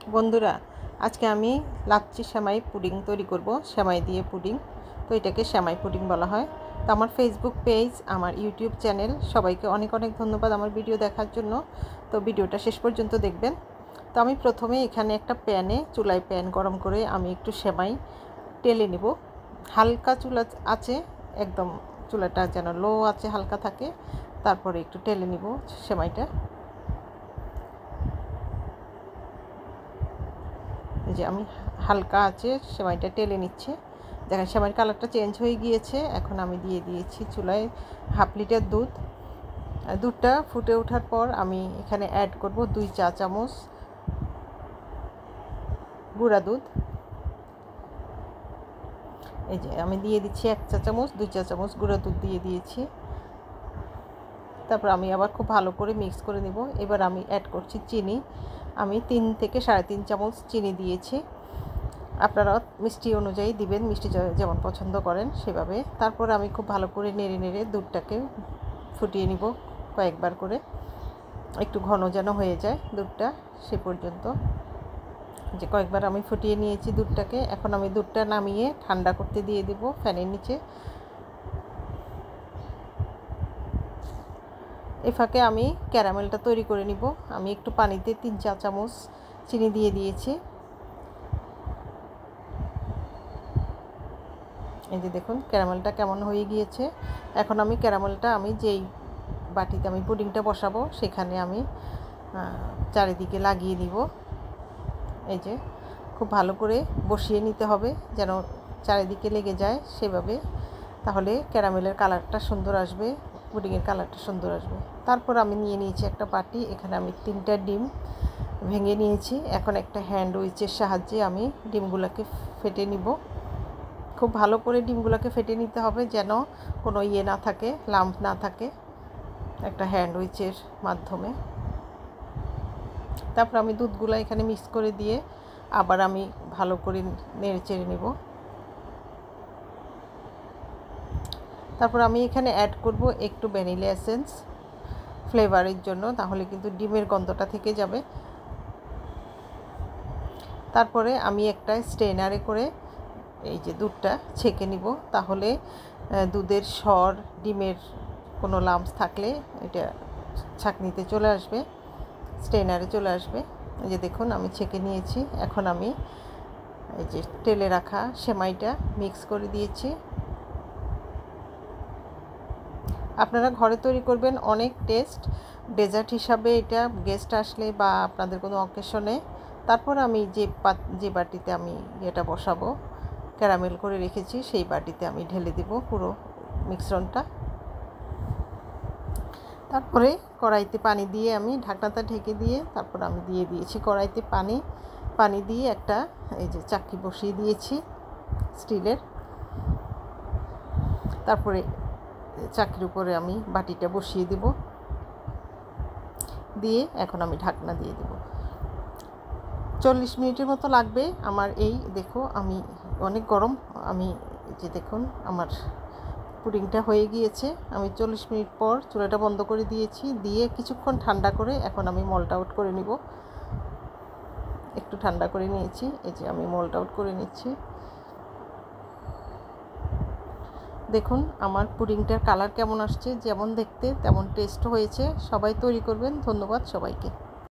বন্ধুরা, আজকে আমি লাচ্ছি সেমাই পুডিং তৈরি করব। সেমাই দিয়ে পুডিং, তো এটাকে সেমাই পুডিং বলা হয়। তো আমার ফেসবুক পেজ, আমার ইউটিউব চ্যানেল, সবাইকে অনেক অনেক ধন্যবাদ আমার ভিডিও দেখার জন্য। তো ভিডিওটা শেষ পর্যন্ত দেখবেন। তো আমি প্রথমে এখানে একটা চুলায় প্যান গরম করে আমি একটু সেমাই টেলে নেব। হালকা চুলা আছে, একদম চুলাটা যেন লো আছে, হালকা থাকে। তারপরে একটু টেলে নিব সেমাইটা। এই যে আমি হালকা আছে সেমাইটা টেলে নিচ্ছে। দেখেন সেমাইয়ের কালারটা চেঞ্জ হয়ে গিয়েছে। এখন আমি দিয়ে দিয়েছি চুলায় হাফ লিটার দুধ। দুধটা ফুটে ওঠার পর আমি এখানে অ্যাড করব 2 চা চামচ গুঁড়া দুধ। এই যে আমি দিয়ে দিচ্ছি 1 চা চামচ, 2 চা চামচ গুঁড়া দুধ দিয়ে দিয়েছি। তারপর আমি আবার খুব ভালো করে মিক্স করে নেব। এবার আমি অ্যাড করছি চিনি। আমি 3 থেকে 3.5 চামচ চিনি দিয়েছি। আপনারা মিষ্টি অনুযায়ী দিবেন, মিষ্টি যেমন পছন্দ করেন সেভাবে। তারপর আমি খুব ভালো করে নেড়ে নেড়ে দুধটাকে ফুটিয়ে নিব কয়েকবার করে, একটু ঘন যেন হয়ে যায় দুধটা সে পর্যন্ত। যে কয়েকবার আমি ফুটিয়ে নিয়েছি দুধটাকে। এখন আমি দুধটা নামিয়ে ঠান্ডা করতে দিয়ে দেব ফ্যানের নিচে। এ ফাঁকে আমি ক্যারামেলটা তৈরি করে নিব। আমি একটু পানিতে 3 চা চামচ চিনি দিয়ে দিয়েছি। এই যে দেখুন ক্যারামেলটা কেমন হয়ে গিয়েছে। এখন আমি ক্যারামেলটা যেই বাটিতে আমি পুডিংটা বসাবো সেখানে আমি চারিদিকে লাগিয়ে দিব। এই যে খুব ভালো করে বসিয়ে নিতে হবে যেন চারিদিকে লেগে যায় সেভাবে, তাহলে ক্যারামেলের কালারটা সুন্দর আসবে, পুডিংয়ের কালারটা সুন্দর আসবে। তারপর আমি নিয়ে নিয়েছি একটা বাটি, এখানে আমি 3টা ডিম ভেঙে নিয়েছি। এখন একটা হ্যান্ড উইচের সাহায্যে আমি ডিমগুলোকে ফেটে নিব। খুব ভালো করে ডিমগুলোকে ফেটে নিতে হবে যেন কোনো না থাকে, লাম্প না থাকে, একটা হ্যান্ড উইচের মাধ্যমে। তারপর আমি দুধগুলো এখানে মিক্স করে দিয়ে আবার আমি ভালো করে নেড়ে চেড়ে নেব। তারপর আমি এখানে অ্যাড করব একটু ভ্যানিলা এসেন্স ফ্লেভারের জন্য, তাহলে কিন্তু ডিমের গন্ধটা থেকে যাবে। তারপরে আমি একটা স্ট্রেনারে করে এই যে দুধটা ছেঁকে নিব, তাহলে দুধের স্বর, ডিমের কোনো লাম্পস থাকলে এটা ছাঁকনিতে চলে আসবে, স্ট্রেনারে চলে আসবে। এই যে দেখুন আমি ছেঁকে নিয়েছি। এখন আমি এই যে টেলে রাখা সেমাইটা মিক্স করে দিয়েছি। আপনারা ঘরে তৈরি করবেন, অনেক টেস্ট। ডেজার্ট হিসাবে এটা গেস্ট আসলে বা আপনাদের কোনো অকেশনে। তারপর আমি যে বাটিতে আমি এটা বসাবো, ক্যারামেল করে রেখেছি, সেই বাটিতে আমি ঢেলে দিব পুরো মিশ্রণটা। তারপরে কড়াইতে পানি দিয়ে আমি ঢাকনাটা ঢেকে দিয়ে তারপর আমি দিয়ে দিয়েছি কড়াইতে পানি দিয়ে একটা এই যে চাকতি বসিয়ে দিয়েছি স্টিলের। তারপরে চাকরির উপরে আমি বাটিটা বসিয়ে দেব, দিয়ে এখন আমি ঢাকনা দিয়ে দেব। 40 মিনিটের মতো লাগবে আমার। এই দেখো আমি অনেক গরম, আমি যে দেখুন আমার পুডিংটা হয়ে গিয়েছে। আমি 40 মিনিট পর চুলাটা বন্ধ করে দিয়েছি, দিয়ে কিছুক্ষণ ঠান্ডা করে এখন আমি মল্ট আউট করে নিব। একটু ঠান্ডা করে নিয়েছি, এই যে আমি মল্ট আউট করে নিচ্ছি। দেখুন আমার পুডিংটার কালার কেমন আসছে, যেমন দেখতে তেমন টেস্ট হয়েছে। সবাই তৈরি করবেন। ধন্যবাদ সবাইকে।